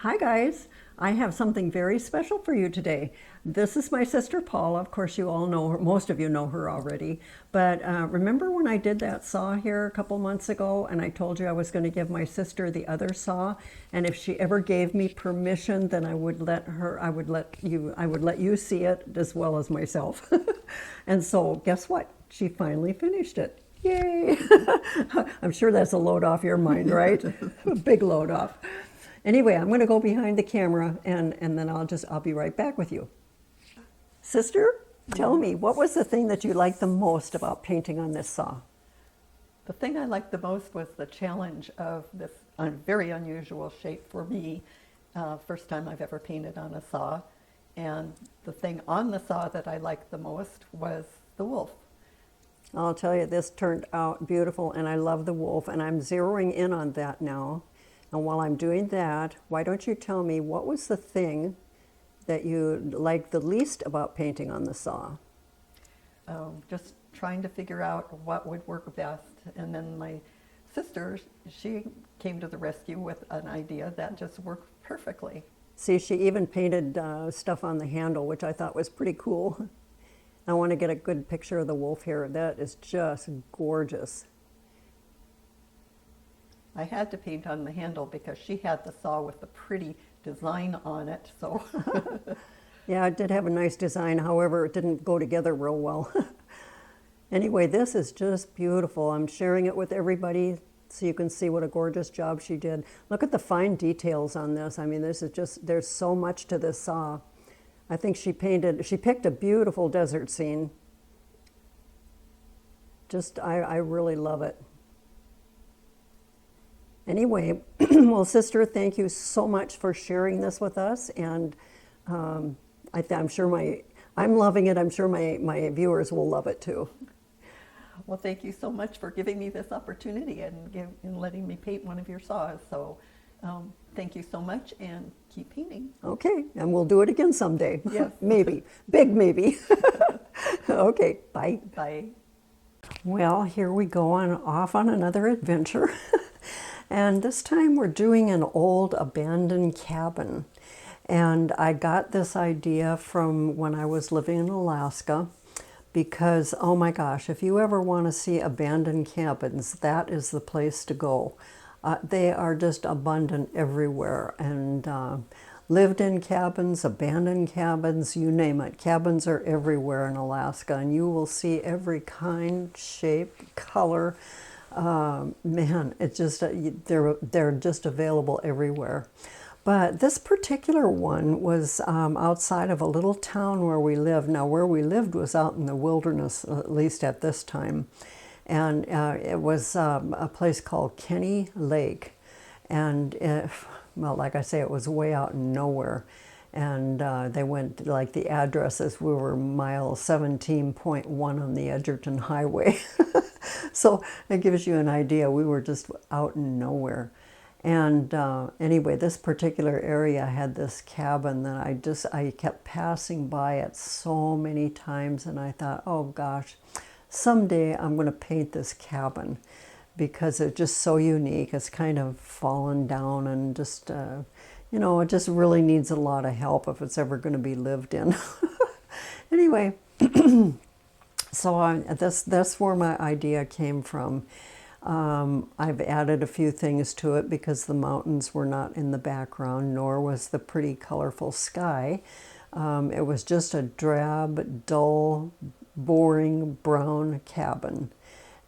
Hi guys, I have something very special for you today. This is my sister Paula. Of course you all know her, most of you know her already, but remember when I did that saw here a couple months ago and I told you I was going to give my sister the other saw, and if she ever gave me permission then I would let you see it as well as myself. And so guess what? She finally finished it. Yay! I'm sure that's a load off your mind, right? A big load off. Anyway, I'm going to go behind the camera and then I'll be right back with you. Sister, tell me, what was the thing that you liked the most about painting on this saw? The thing I liked the most was the challenge of this very unusual shape for me. First time I've ever painted on a saw. And the thing on the saw that I liked the most was the wolf. I'll tell you, this turned out beautiful and I love the wolf, and I'm zeroing in on that now. And while I'm doing that, why don't you tell me what was the thing that you liked the least about painting on the saw? Just trying to figure out what would work best. And then my sister, she came to the rescue with an idea that just worked perfectly. See, she even painted stuff on the handle, which I thought was pretty cool. I want to get a good picture of the wolf here. That is just gorgeous. I had to paint on the handle because she had the saw with the pretty design on it, so. Yeah, it did have a nice design, however, it didn't go together real well. Anyway, this is just beautiful. I'm sharing it with everybody so you can see what a gorgeous job she did. Look at the fine details on this. I mean, this is just, there's so much to this saw. I think she picked a beautiful desert scene. Just, I really love it. Anyway, well, sister, thank you so much for sharing this with us, and I'm loving it. I'm sure my viewers will love it too. Well, thank you so much for giving me this opportunity and letting me paint one of your saws. So thank you so much, and keep painting. Okay, and we'll do it again someday. Yes. Maybe. Big maybe. Okay, bye. Bye. Well, here we go off on another adventure. And this time we're doing an old abandoned cabin. And I got this idea from when I was living in Alaska, because, oh my gosh, if you ever want to see abandoned cabins, that is the place to go. They are just abundant everywhere. And lived-in cabins, abandoned cabins, you name it. Cabins are everywhere in Alaska, and you will see every kind, shape, color. Man, it's just, they're just available everywhere. But this particular one was outside of a little town where we lived. Now, where we lived was out in the wilderness, at least at this time. And it was a place called Kenny Lake. And, well, like I say, it was way out in nowhere. And they went, like the addresses, we were mile 17.1 on the Edgerton Highway. So it gives you an idea. We were just out in nowhere. And anyway, this particular area had this cabin that I kept passing by it so many times, and I thought, oh gosh, someday I'm going to paint this cabin because it's just so unique. It's kind of fallen down and just, you know, it just really needs a lot of help if it's ever going to be lived in. Anyway, so that's where my idea came from. I've added a few things to it because the mountains were not in the background, nor was the pretty colorful sky. It was just a drab, dull, boring brown cabin.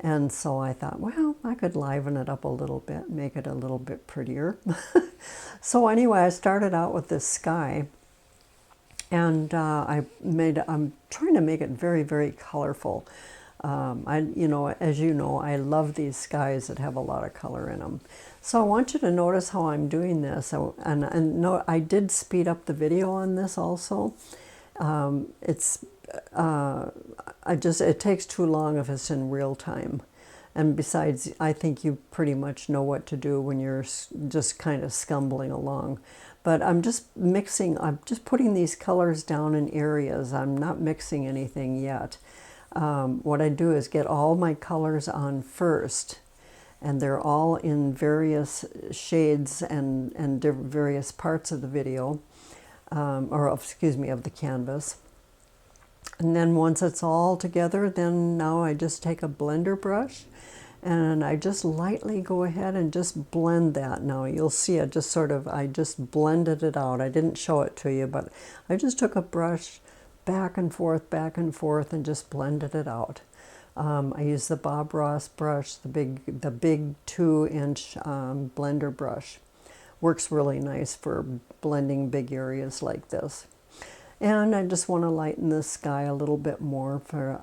And so I thought, well, I could liven it up a little bit, make it a little bit prettier. So anyway, I started out with this sky. And I'm trying to make it very, very colorful. As you know, I love these skies that have a lot of color in them. So I want you to notice how I'm doing this. And I did speed up the video on this also. It takes too long if it's in real time. And besides, I think you pretty much know what to do when you're just kind of scumbling along. But I'm just putting these colors down in areas. I'm not mixing anything yet. What I do is get all my colors on first, and they're all in various shades and various parts of the video, excuse me, of the canvas. And then once it's all together, then now I just take a blender brush and I just lightly go ahead and just blend that. Now you'll see it just sort of, I just blended it out. I didn't show it to you, but I just took a brush back and forth, and just blended it out. I use the Bob Ross brush, the big 2-inch blender brush. Works really nice for blending big areas like this. And I just want to lighten the sky a little bit more for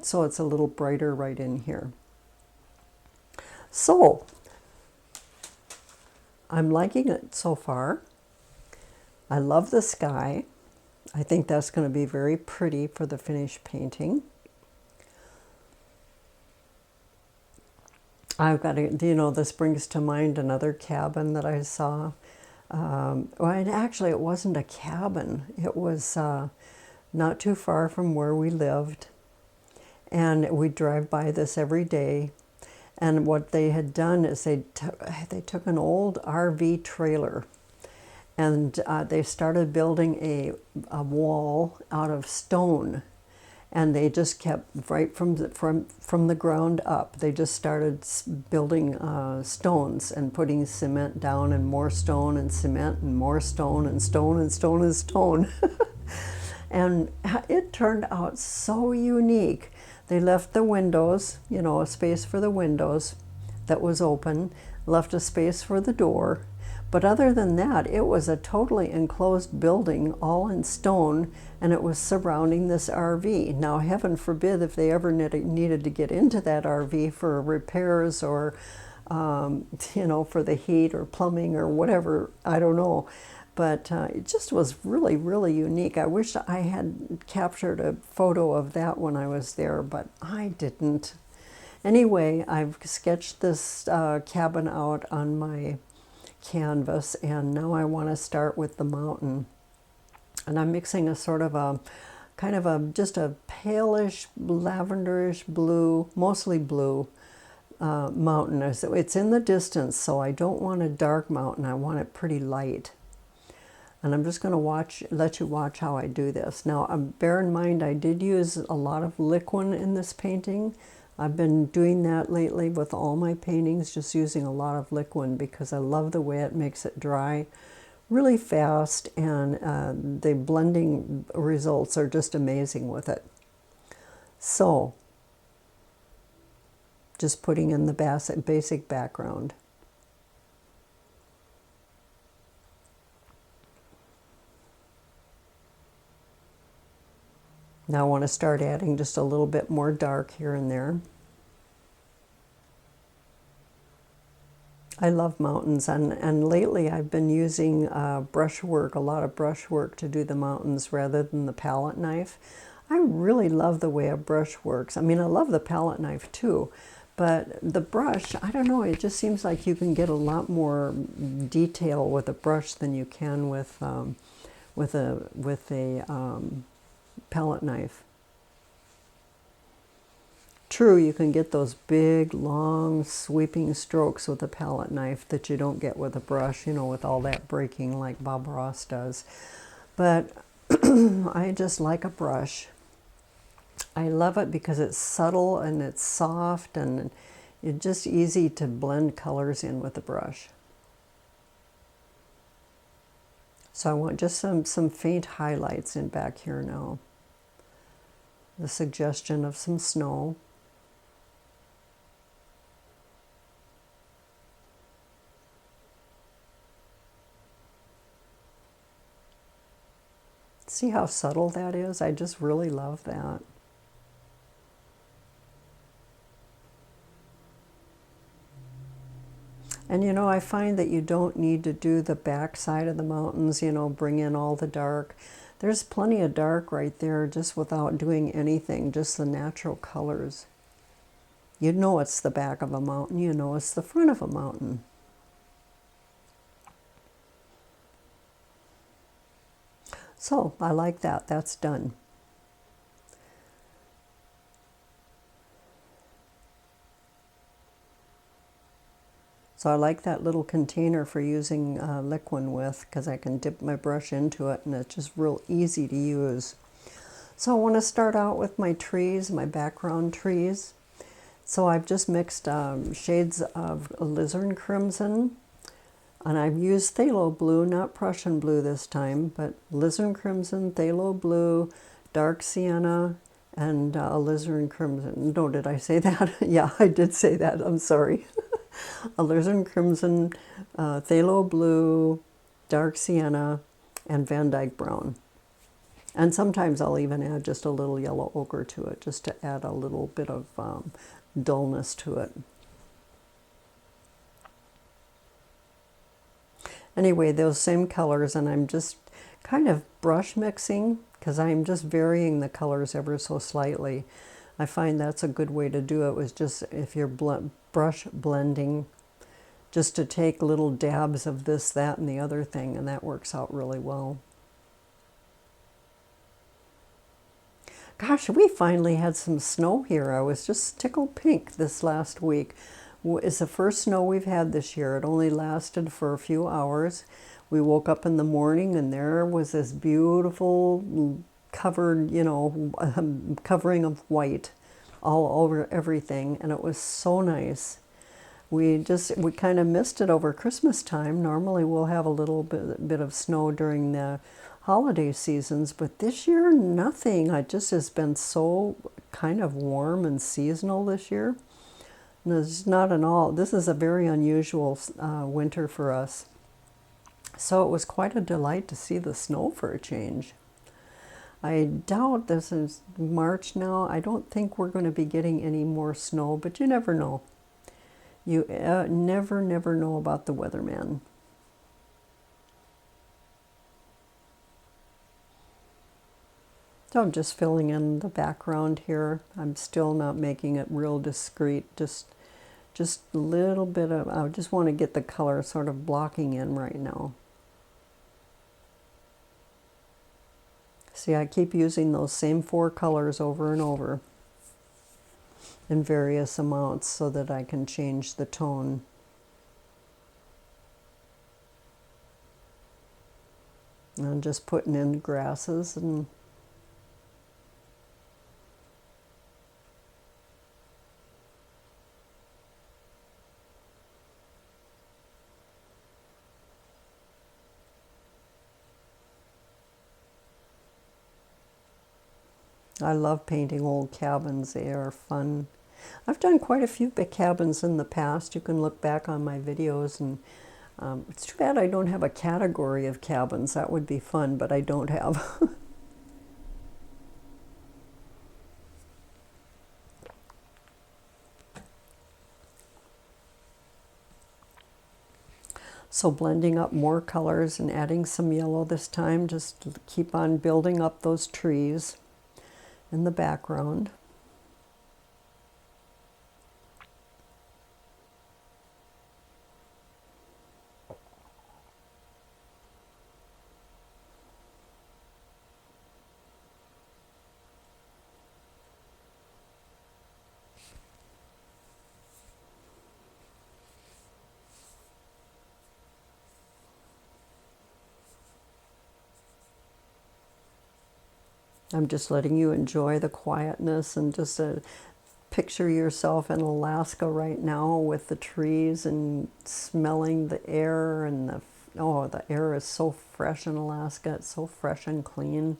so it's a little brighter right in here. So I'm liking it so far. I love the sky. I think that's going to be very pretty for the finished painting. I've got to, this brings to mind another cabin that I saw. Actually, it wasn't a cabin. It was not too far from where we lived. And we drive by this every day. And what they had done is they took an old RV trailer and they started building a wall out of stone. And they just kept right from the ground up. They just started building stones and putting cement down and more stone and cement and more stone and stone and stone and stone. And it turned out so unique. They left the windows, a space for the windows that was open, left a space for the door. But other than that, it was a totally enclosed building, all in stone, and it was surrounding this RV. Now, heaven forbid if they ever needed to get into that RV for repairs or, for the heat or plumbing or whatever, I don't know. But it just was really, really unique. I wish I had captured a photo of that when I was there, but I didn't. Anyway, I've sketched this cabin out on my canvas, and now I want to start with the mountain. And I'm mixing a sort of a kind of just a palish lavenderish blue, mostly blue mountain. It's in the distance, so I don't want a dark mountain. I want it pretty light. And I'm just going to let you watch how I do this. Now, bear in mind, I did use a lot of liquid in this painting. I've been doing that lately with all my paintings, just using a lot of liquid because I love the way it makes it dry really fast, and the blending results are just amazing with it. So, just putting in the basic background. Now I want to start adding just a little bit more dark here and there. I love mountains, and lately I've been using brushwork, a lot of brushwork to do the mountains rather than the palette knife. I really love the way a brush works. I mean, I love the palette knife too, but the brush, I don't know, it just seems like you can get a lot more detail with a brush than you can with a palette knife. True, you can get those big, long, sweeping strokes with a palette knife that you don't get with a brush, with all that breaking like Bob Ross does. But I just like a brush. I love it because it's subtle and it's soft and it's just easy to blend colors in with a brush. So I want just some faint highlights in back here now. The suggestion of some snow. See how subtle that is? I just really love that. And I find that you don't need to do the back side of the mountains, bring in all the dark. There's plenty of dark right there just without doing anything, just the natural colors. You know it's the back of a mountain, you know it's the front of a mountain. So I like that. That's done. So I like that little container for using liquid with, because I can dip my brush into it and it's just real easy to use. So I want to start out with my trees, my background trees. So I've just mixed shades of Alizarin Crimson, and I've used phthalo blue, not Prussian blue this time, but Alizarin Crimson, phthalo blue, dark sienna, and Alizarin Crimson. No, did I say that? Yeah, I did say that. I'm sorry. Alizarin Crimson, phthalo blue, dark sienna, and Van Dyke brown. And sometimes I'll even add just a little yellow ochre to it, just to add a little bit of dullness to it. Anyway, those same colors, and I'm just kind of brush mixing, because I'm just varying the colors ever so slightly. I find that's a good way to do it, was just if you're brush blending, just to take little dabs of this, that, and the other thing, and that works out really well. Gosh, we finally had some snow here. I was just tickled pink this last week. It's the first snow we've had this year. It only lasted for a few hours. We woke up in the morning and there was this beautiful covered, covering of white all over everything, and it was so nice. We kind of missed it over Christmas time. Normally we'll have a little bit of snow during the holiday seasons, but this year nothing. It just has been so kind of warm and seasonal this year. And it's not at all. This is a very unusual winter for us. So it was quite a delight to see the snow for a change. I doubt, this is March now, I don't think we're going to be getting any more snow, but you never know. You never know about the weatherman. So I'm just filling in the background here. I'm still not making it real discreet, just a little bit of, I just want to get the color sort of blocking in right now. See, I keep using those same 4 colors over and over in various amounts so that I can change the tone. And I'm just putting in grasses and I love painting old cabins. They are fun. I've done quite a few big cabins in the past. You can look back on my videos, and it's too bad I don't have a category of cabins. That would be fun, but I don't have. So blending up more colors and adding some yellow this time, just to keep on building up those trees in the background. I'm just letting you enjoy the quietness and just picture yourself in Alaska right now with the trees and smelling the air, and the air is so fresh in Alaska. It's so fresh and clean.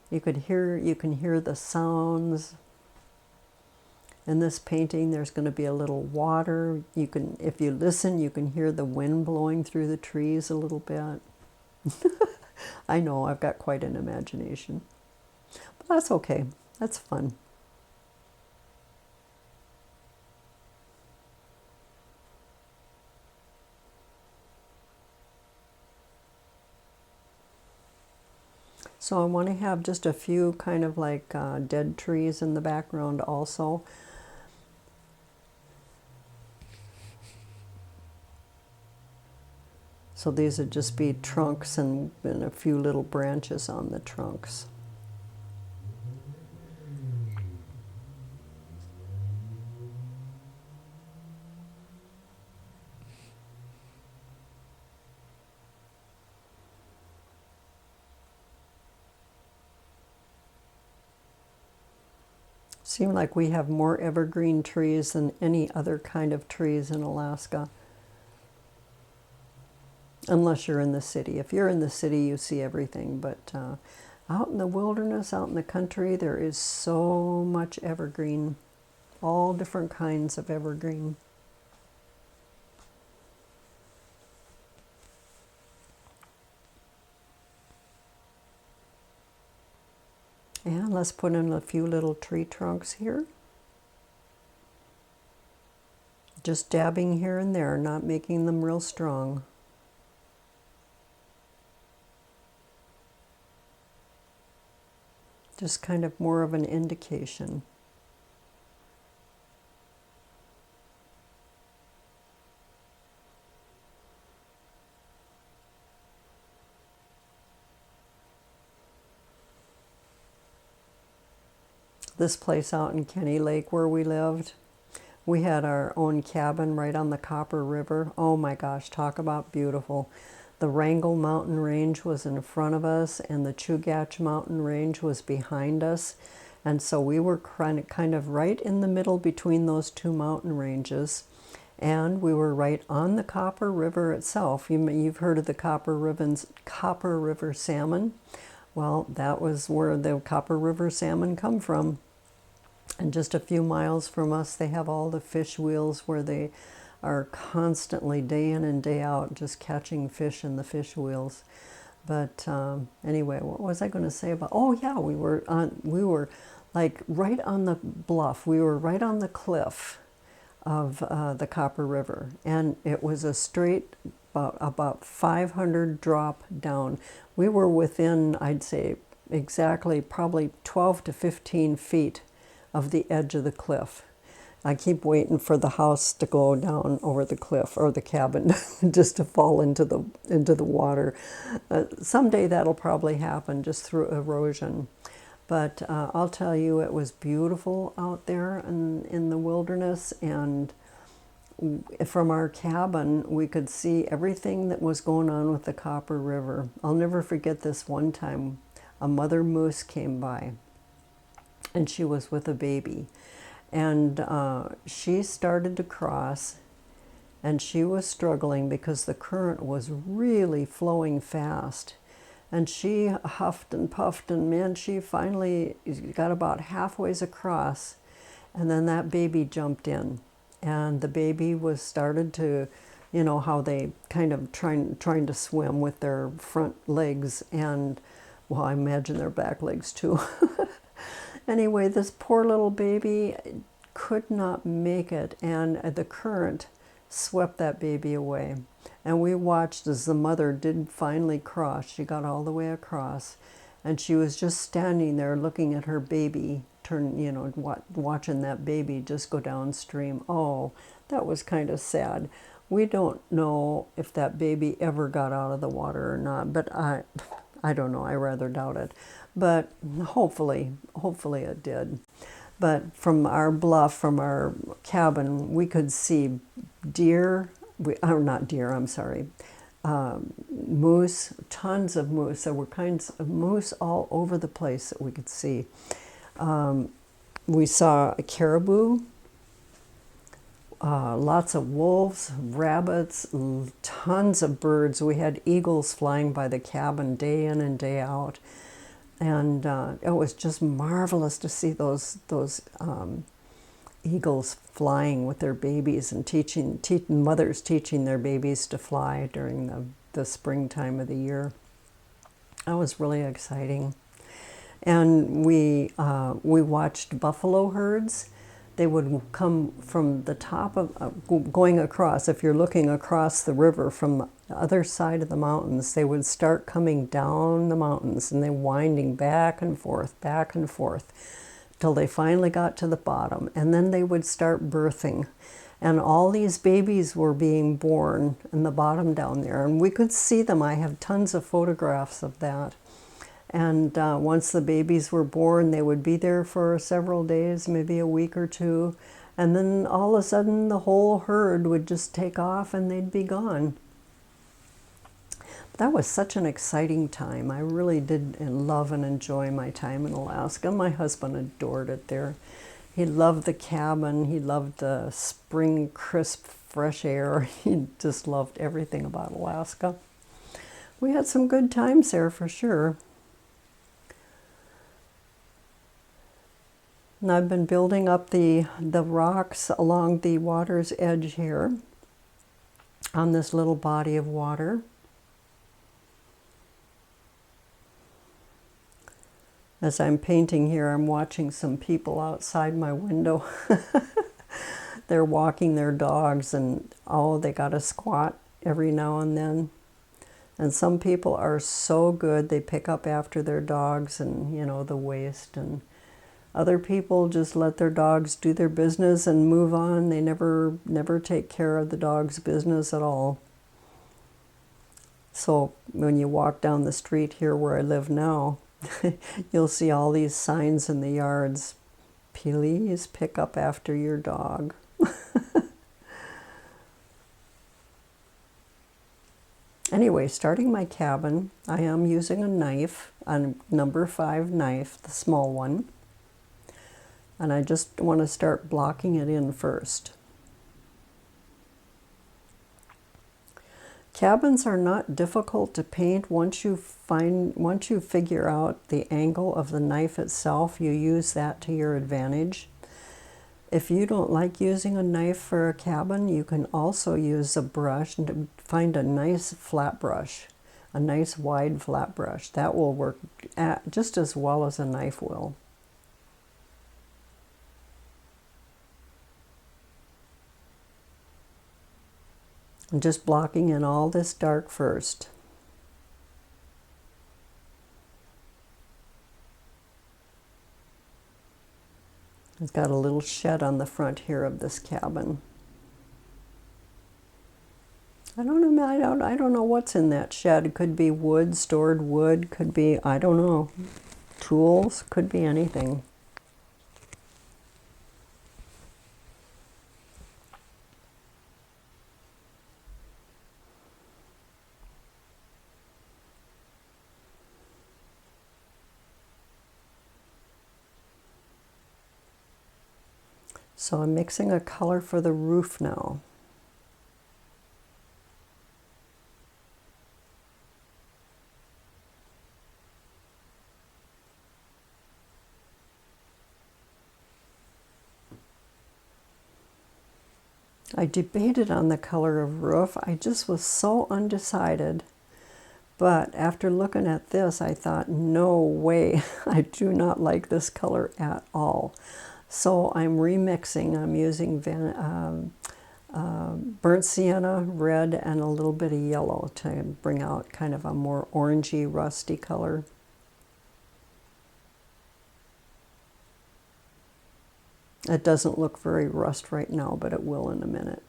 You can hear the sounds. In this painting, there's going to be a little water. If you listen, you can hear the wind blowing through the trees a little bit. I know, I've got quite an imagination. But that's okay. That's fun. So I want to have just a few kind of like dead trees in the background also. So these would just be trunks and a few little branches on the trunks. Seems like we have more evergreen trees than any other kind of trees in Alaska. Unless you're in the city. If you're in the city, you see everything. But out in the wilderness, out in the country, there is so much evergreen. All different kinds of evergreen. And let's put in a few little tree trunks here. Just dabbing here and there, not making them real strong. Just kind of more of an indication. This place out in Kenny Lake where we lived, we had our own cabin right on the Copper River. Oh my gosh, talk about beautiful. The Wrangell Mountain Range was in front of us and the Chugach Mountain Range was behind us. And so we were kind of right in the middle between those two mountain ranges. And we were right on the Copper River itself. You've heard of the Copper River salmon. Well, that was where the Copper River salmon come from. And just a few miles from us, they have all the fish wheels where they are constantly, day in and day out, just catching fish in the fish wheels. But anyway, what was I going to say about? Oh yeah, we were like right on the bluff. We were right on the cliff of the Copper River, and it was a straight about 500 drop down. We were within, I'd say, exactly probably 12 to 15 feet of the edge of the cliff. I keep waiting for the house to go down over the cliff, or the cabin, just to fall into the water. Someday that'll probably happen, just through erosion. But I'll tell you, it was beautiful out there in the wilderness, and from our cabin, we could see everything that was going on with the Copper River. I'll never forget this one time. A mother moose came by, and she was with a baby. And she started to cross, and she was struggling because the current was really flowing fast. And she huffed and puffed, and man, she finally got about halfway across, and then that baby jumped in. And the baby was started to, you know, how they kind of trying to swim with their front legs, and, well, I imagine their back legs too. Anyway, this poor little baby could not make it, and the current swept that baby away. And we watched as the mother did finally cross. She got all the way across, and she was just standing there looking at her baby, watching that baby just go downstream. Oh, that was kind of sad. We don't know if that baby ever got out of the water or not, but I don't know. I rather doubt it. But hopefully it did. But from our bluff, from our cabin, we could see deer, not deer, I'm sorry, moose, tons of moose. There were kinds of moose all over the place that we could see. We saw a caribou, lots of wolves, rabbits, tons of birds. We had eagles flying by the cabin day in and day out. And it was just marvelous to see those eagles flying with their babies, and mothers teaching their babies to fly during the springtime of the year. That was really exciting. And we watched buffalo herds. They would come from the top of, going across, if you're looking across the river from the other side of the mountains, they would start coming down the mountains, and they winding back and forth, till they finally got to the bottom. And then they would start birthing. And all these babies were being born in the bottom down there. And we could see them. I have tons of photographs of that. And once the babies were born, they would be there for several days, maybe a week or two. And then all of a sudden, the whole herd would just take off and they'd be gone. That was such an exciting time. I really did love and enjoy my time in Alaska. My husband adored it there. He loved the cabin. He loved the spring, crisp, fresh air. He just loved everything about Alaska. We had some good times there for sure. And I've been building up the rocks along the water's edge here on this little body of water. As I'm painting here, I'm watching some people outside my window. They're walking their dogs, and oh, they got to squat every now and then. And some people are so good, they pick up after their dogs and, you know, the waste. And other people just let their dogs do their business and move on. They never take care of the dog's business at all. So when you walk down the street here where I live now, you'll see all these signs in the yards. Please pick up after your dog. Anyway, starting my cabin, I am using a knife, a number 5 knife, the small one. And I just want to start blocking it in first. Cabins are not difficult to paint once you figure out the angle of the knife itself. You use that to your advantage. If you don't like using a knife for a cabin, you can also use a brush and find a nice flat brush, a nice wide flat brush. That will work just as well as a knife will. I'm just blocking in all this dark first. It's got a little shed on the front here of this cabin. I don't know. I don't know what's in that shed. It could be wood, stored wood. Could be, I don't know, tools. Could be anything. So I'm mixing a color for the roof now. I debated on the color of roof. I just was so undecided. But after looking at this, I thought, no way. I do not like this color at all. So I'm remixing. I'm using burnt sienna, red, and a little bit of yellow to bring out kind of a more orangey, rusty color. It doesn't look very rust right now, but it will in a minute.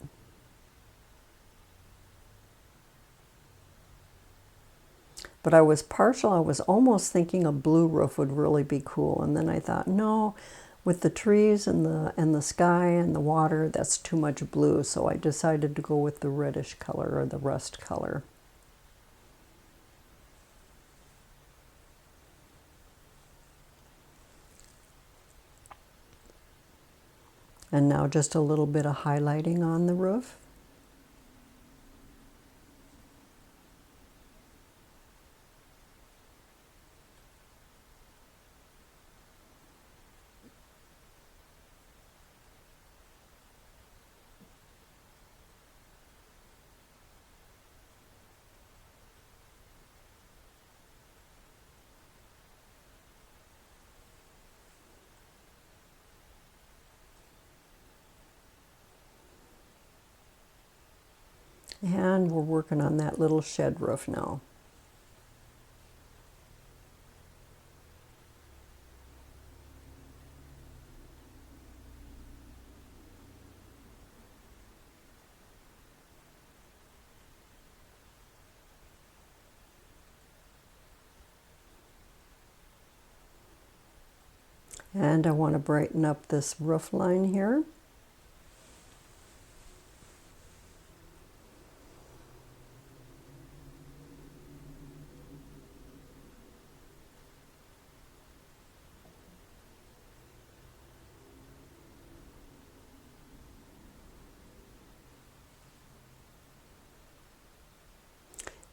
But I was partial. I was almost thinking a blue roof would really be cool. And then I thought, no, with the trees and the sky and the water, that's too much blue. So I decided to go with the reddish color or the rust color. And now just a little bit of highlighting on the roof. And we're working on that little shed roof now. And I want to brighten up this roof line here.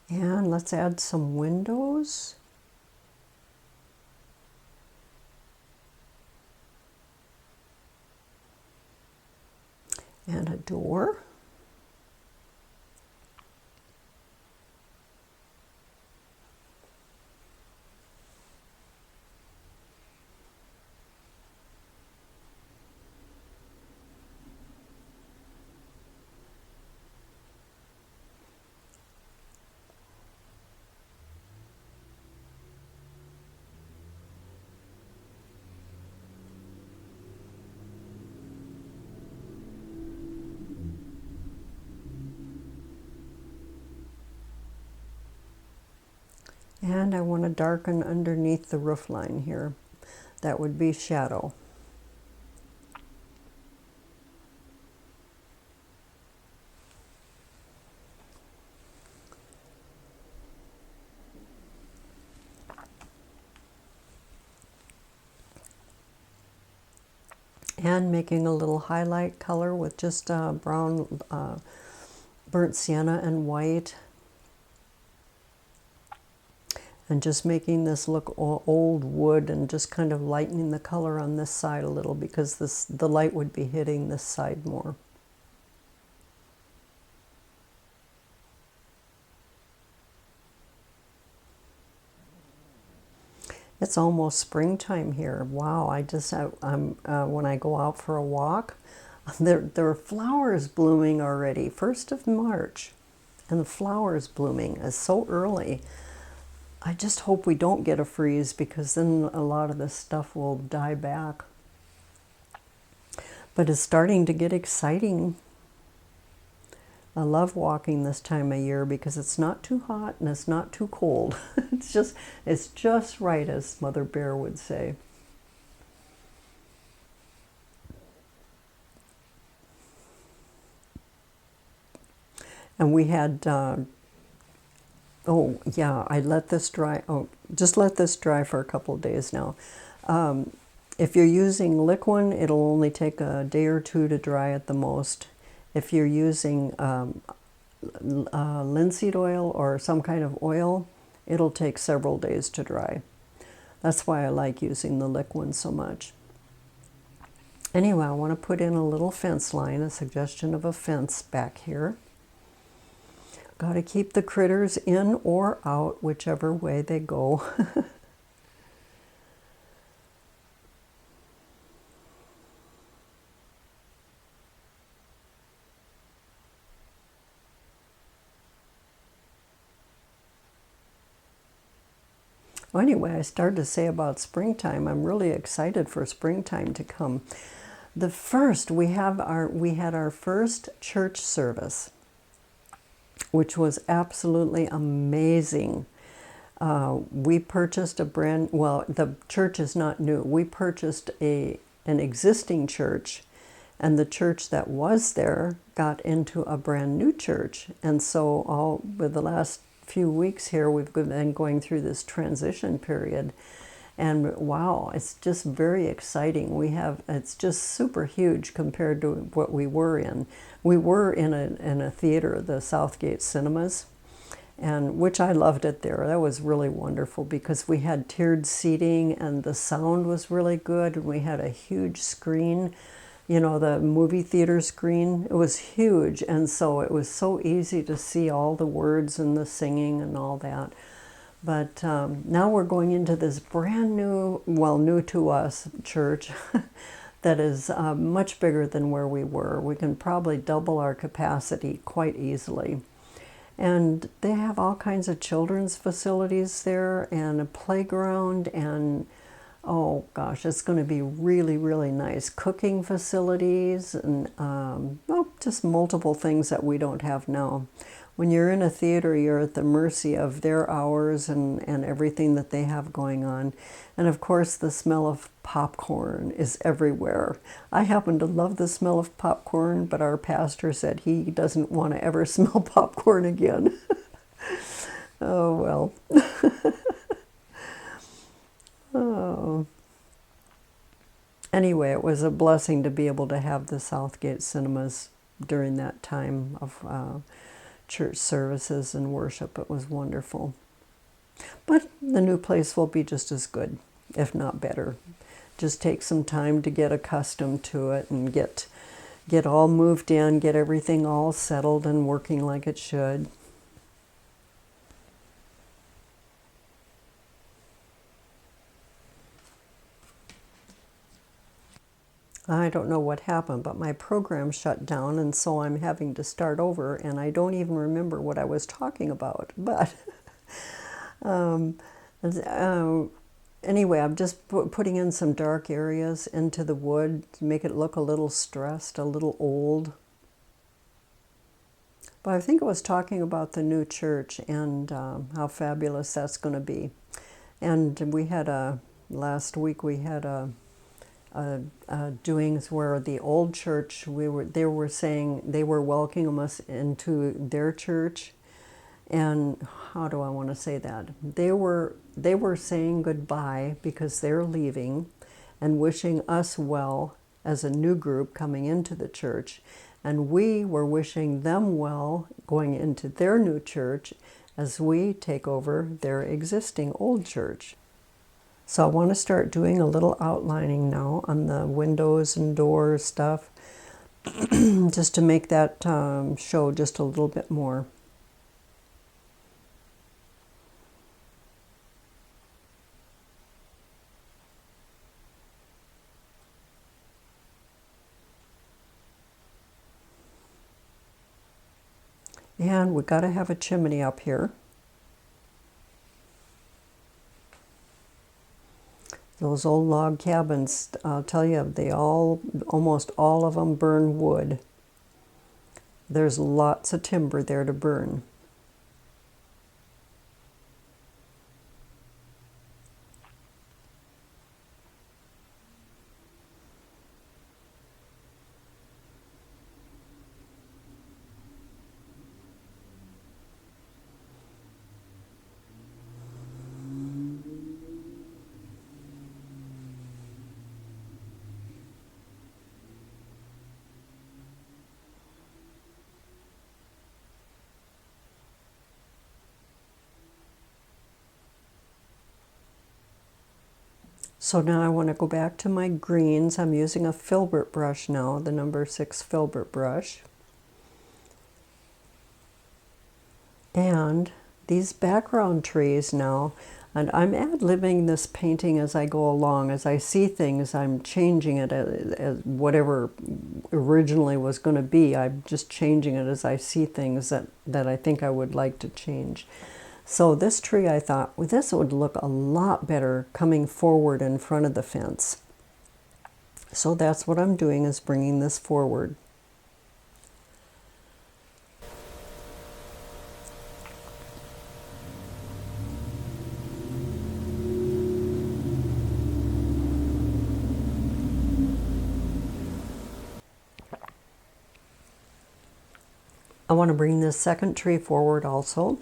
And let's add some windows. And a door. And I want to darken underneath the roof line here. That would be shadow. And making a little highlight color with just brown, burnt sienna and white. And just making this look old wood and just kind of lightening the color on this side a little because the light would be hitting this side more. It's almost springtime here. Wow, when I go out for a walk, there are flowers blooming already, 1st of March, and the flowers blooming is so early. I just hope we don't get a freeze because then a lot of this stuff will die back. But it's starting to get exciting. I love walking this time of year because it's not too hot and it's not too cold. It's just right, as Mother Bear would say. And we had oh, yeah, I let this dry. Oh, just let this dry for a couple of days now. If you're using liquid, it'll only take a day or two to dry at the most. If you're using linseed oil or some kind of oil, it'll take several days to dry. That's why I like using the liquid so much. Anyway, I want to put in a little fence line, a suggestion of a fence back here. Got to keep the critters in or out, whichever way they go. Well, anyway, I started to say about springtime. I'm really excited for springtime to come. We had our first church service, which was absolutely amazing. We purchased the church is not new. We purchased an existing church, and the church that was there got into a brand new church. And so with the last few weeks here, we've been going through this transition period. And wow, it's just very exciting. It's just super huge compared to what we were in. We were in a theater, the Southgate Cinemas, and which I loved it there. That was really wonderful because we had tiered seating and the sound was really good. And we had a huge screen, the movie theater screen. It was huge, and so it was so easy to see all the words and the singing and all that. But now we're going into this brand new, new to us, church that is much bigger than where we were. We can probably double our capacity quite easily. And they have all kinds of children's facilities there and a playground and, oh gosh, it's going to be really, really nice. Cooking facilities and, just multiple things that we don't have now. When you're in a theater, you're at the mercy of their hours and everything that they have going on. And of course, the smell of popcorn is everywhere. I happen to love the smell of popcorn, but our pastor said he doesn't want to ever smell popcorn again. Oh, well. Oh. Anyway, it was a blessing to be able to have the Southgate Cinemas during that time of church services and worship. It was wonderful. But the new place will be just as good, if not better. Just take some time to get accustomed to it and get all moved in, get everything all settled and working like it should. I don't know what happened, but my program shut down, and so I'm having to start over, and I don't even remember what I was talking about. But anyway, I'm just putting in some dark areas into the wood to make it look a little stressed, a little old. But I think I was talking about the new church and how fabulous that's going to be. And we had last week we had doings where the old church, they were saying they were welcoming us into their church. And how do I want to say that? They were saying goodbye because they're leaving and wishing us well as a new group coming into the church. And we were wishing them well going into their new church as we take over their existing old church. So I want to start doing a little outlining now on the windows and doors stuff, just to make that show just a little bit more. And we got to have a chimney up here. Those old log cabins, I'll tell you, almost all of them burn wood. There's lots of timber there to burn. So now I want to go back to my greens. I'm using a Filbert brush now, the number 6 Filbert brush. And these background trees now, and I'm ad-libbing this painting as I go along. As I see things, I'm changing it as whatever originally was going to be. I'm just changing it as I see things that I think I would like to change. So this tree, I thought, well, this would look a lot better coming forward in front of the fence. So that's what I'm doing, is bringing this forward. I want to bring this second tree forward also.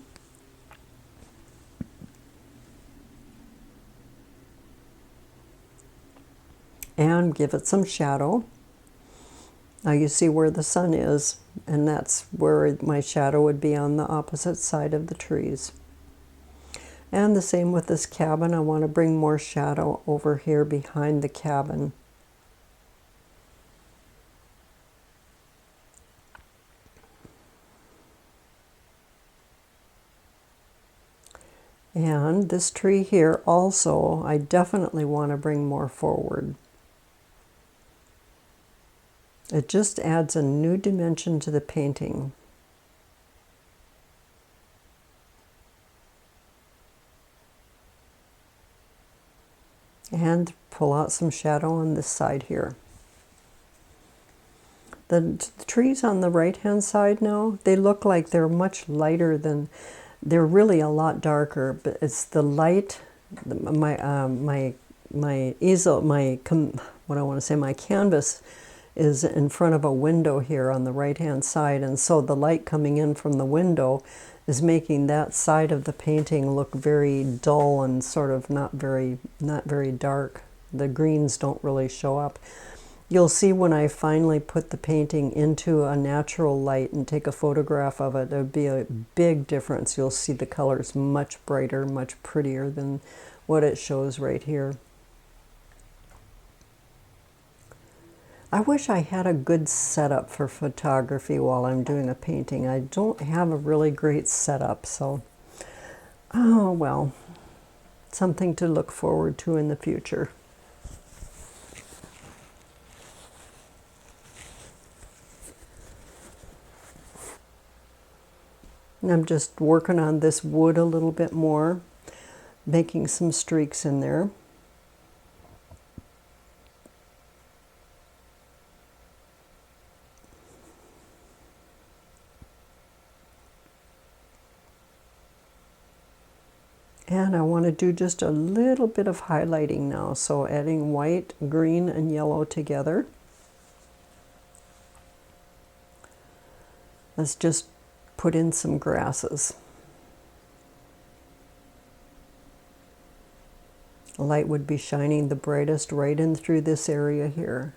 And give it some shadow. Now you see where the sun is, and that's where my shadow would be, on the opposite side of the trees. And the same with this cabin. I want to bring more shadow over here behind the cabin. And this tree here also, I definitely want to bring more forward. It just adds a new dimension to the painting. And pull out some shadow on this side here. The trees on the right-hand side now, they look like they're much lighter than, they're really a lot darker, but it's the light, my easel, my canvas is in front of a window here on the right-hand side, and so the light coming in from the window is making that side of the painting look very dull and sort of not very dark. The greens don't really show up. You'll see when I finally put the painting into a natural light and take a photograph of it, there'll be a big difference. You'll see the colors much brighter, much prettier than what it shows right here. I wish I had a good setup for photography while I'm doing a painting. I don't have a really great setup, so, oh well, something to look forward to in the future. And I'm just working on this wood a little bit more, making some streaks in there. And I want to do just a little bit of highlighting now, so adding white, green, and yellow together. Let's just put in some grasses. The light would be shining the brightest right in through this area here.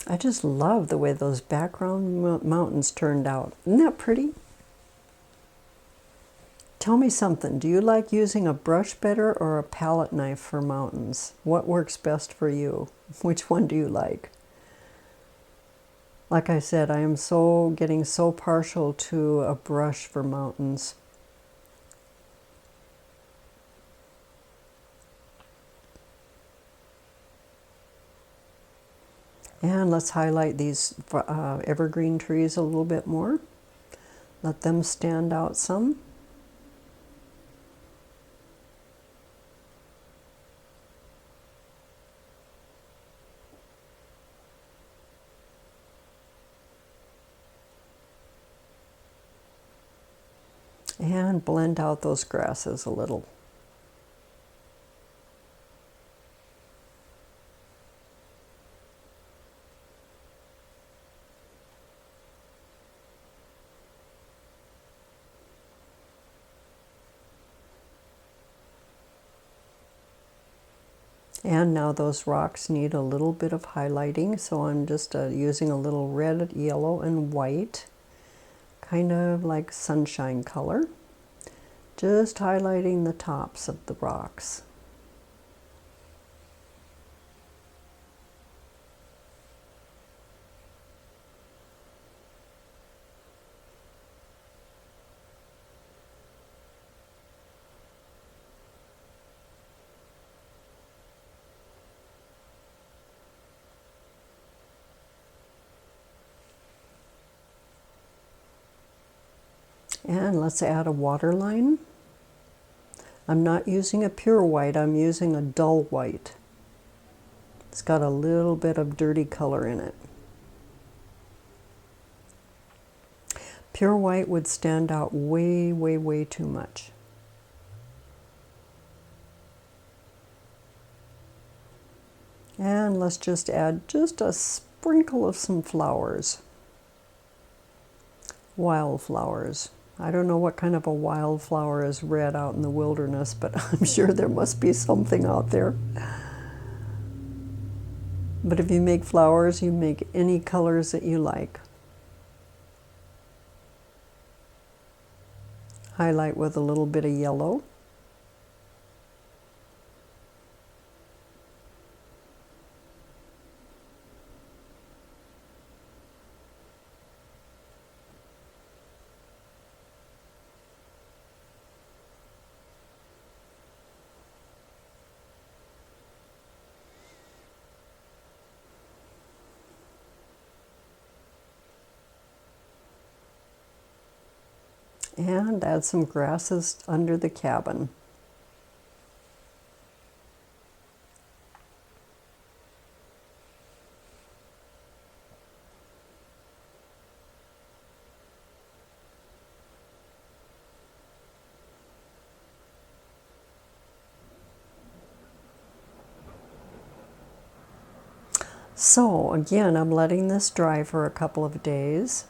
I just love the way those background mountains turned out. Isn't that pretty? Tell me something. Do you like using a brush better or a palette knife for mountains? What works best for you? Which one do you like? Like I said, I am getting so partial to a brush for mountains. And let's highlight these evergreen trees a little bit more. Let them stand out some. And blend out those grasses a little. And now those rocks need a little bit of highlighting, so I'm just using a little red, yellow, and white, kind of like sunshine color. Just highlighting the tops of the rocks. And let's add a waterline. I'm not using a pure white, I'm using a dull white. It's got a little bit of dirty color in it. Pure white would stand out way, way, way too much. And let's just add just a sprinkle of some flowers. Wildflowers. I don't know what kind of a wildflower is red out in the wilderness, but I'm sure there must be something out there. But if you make flowers, you make any colors that you like. Highlight with a little bit of yellow. And add some grasses under the cabin. So again, I'm letting this dry for a couple of days.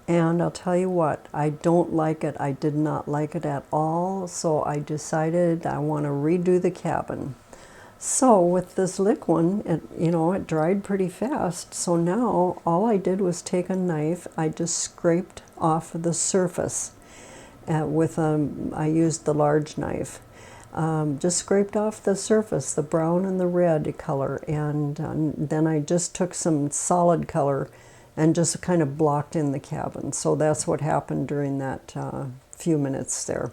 And I'll tell you what, I don't like it. I did not like it at all. So I decided I want to redo the cabin. So with this liquid, it dried pretty fast. So now all I did was take a knife. I just scraped off the surface I used the large knife. Just scraped off the surface, the brown and the red color, and then I just took some solid color and just kind of blocked in the cabin. So that's what happened during that few minutes there.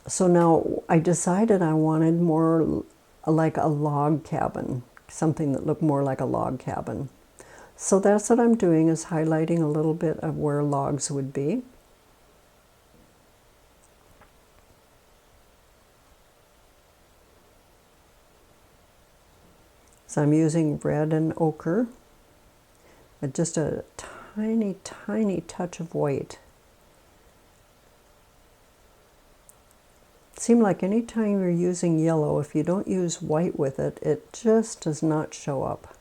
So now I decided I wanted more like a log cabin, something that looked more like a log cabin. So that's what I'm doing, is highlighting a little bit of where logs would be. So I'm using red and ochre, but just a tiny, tiny touch of white. It seems like anytime you're using yellow, if you don't use white with it, it just does not show up.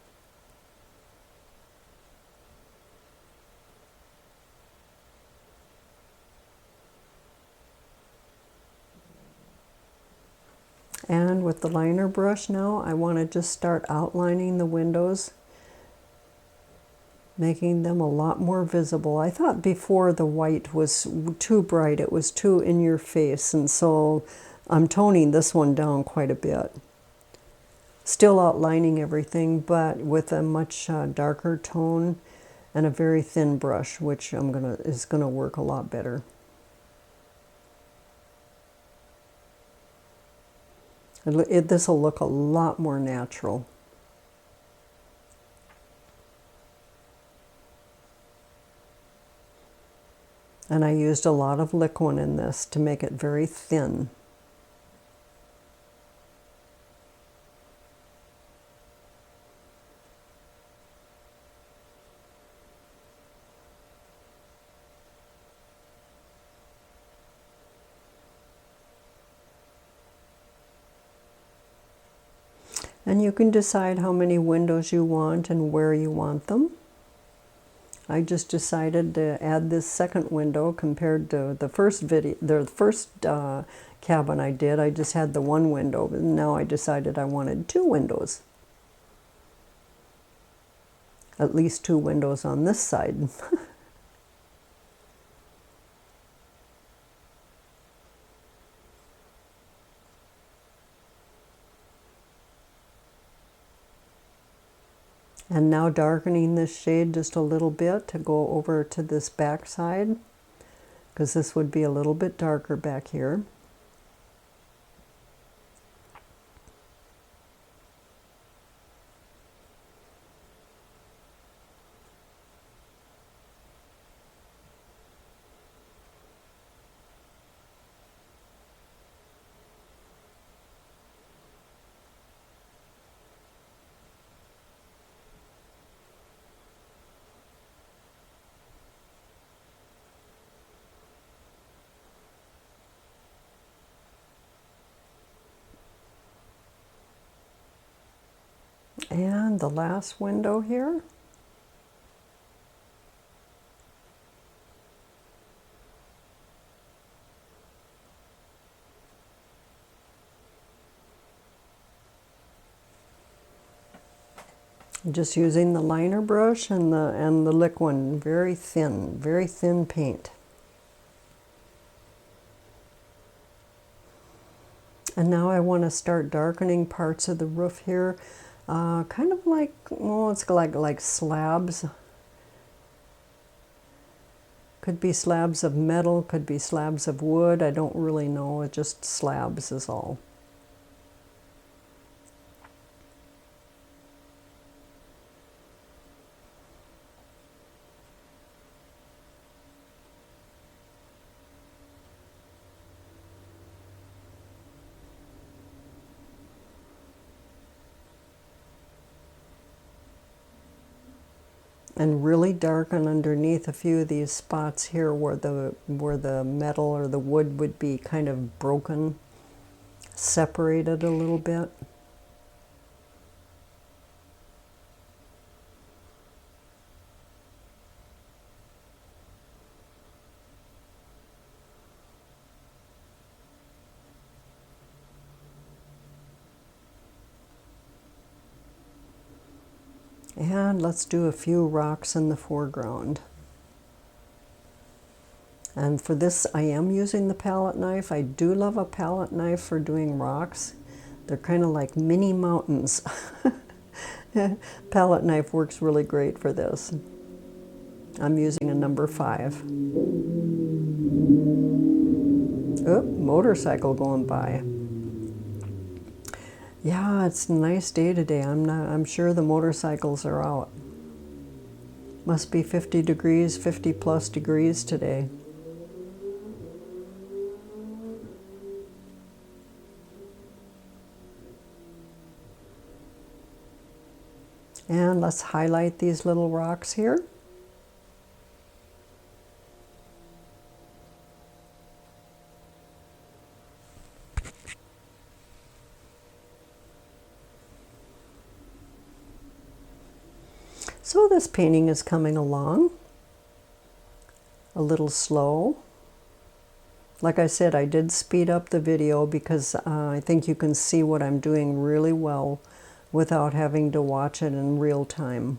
And with the liner brush now, I want to just start outlining the windows, making them a lot more visible. I thought before the white was too bright, it was too in your face, and so I'm toning this one down quite a bit. Still outlining everything, but with a much darker tone and a very thin brush, which is gonna work a lot better. This will look a lot more natural. And I used a lot of liquid in this to make it very thin. And you can decide how many windows you want and where you want them. I just decided to add this second window compared to the first cabin I did. I just had the one window, but now I decided I wanted two windows. At least two windows on this side. And now darkening this shade just a little bit to go over to this back side, because this would be a little bit darker back here. And the last window here. Just using the liner brush and the liquid, very thin paint. And now I want to start darkening parts of the roof here. Kind of like, well, it's like slabs. Could be slabs of metal, could be slabs of wood. I don't really know. It's just slabs is all. And really darken underneath a few of these spots here where the metal or the wood would be kind of broken. separate it a little bit. And let's do a few rocks in the foreground. And for this, I am using the palette knife. I do love a palette knife for doing rocks. They're kind of like mini mountains. Palette knife works really great for this. I'm using a number 5. Oh, motorcycle going by. Yeah, it's a nice day today. I'm sure the motorcycles are out. Must be 50 degrees, 50 plus degrees today. And let's highlight these little rocks here. So this painting is coming along a little slow. Like I said, I did speed up the video because I think you can see what I'm doing really well without having to watch it in real time.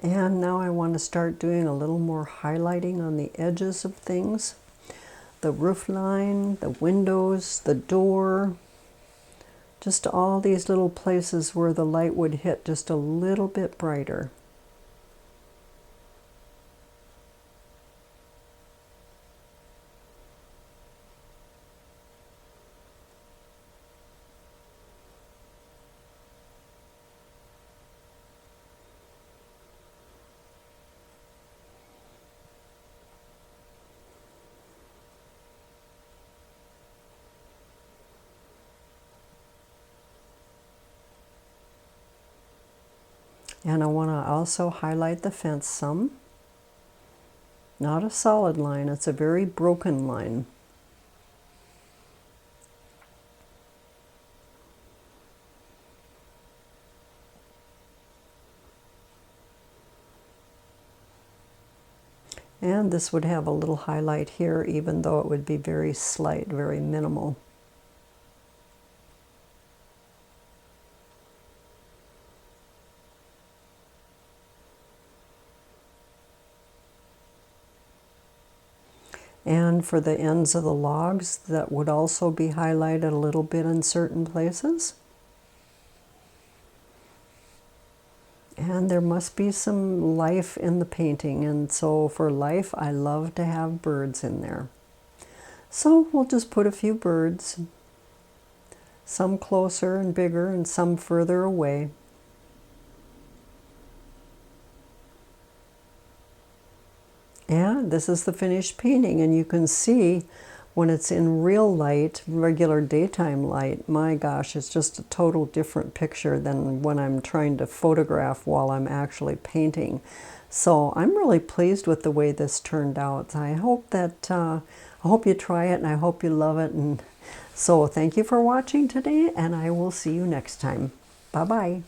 And now I want to start doing a little more highlighting on the edges of things. The roof line, the windows, the door, just all these little places where the light would hit just a little bit brighter. And I want to also highlight the fence some. Not a solid line, it's a very broken line. And this would have a little highlight here, even though it would be very slight, very minimal. And for the ends of the logs, that would also be highlighted a little bit in certain places. And there must be some life in the painting, and so for life, I love to have birds in there. So we'll just put a few birds, some closer and bigger and some further away. And this is the finished painting, and you can see when it's in real light, regular daytime light, my gosh, it's just a total different picture than when I'm trying to photograph while I'm actually painting. So I'm really pleased with the way this turned out. I hope you try it, and I hope you love it. And so thank you for watching today, and I will see you next time. Bye-bye.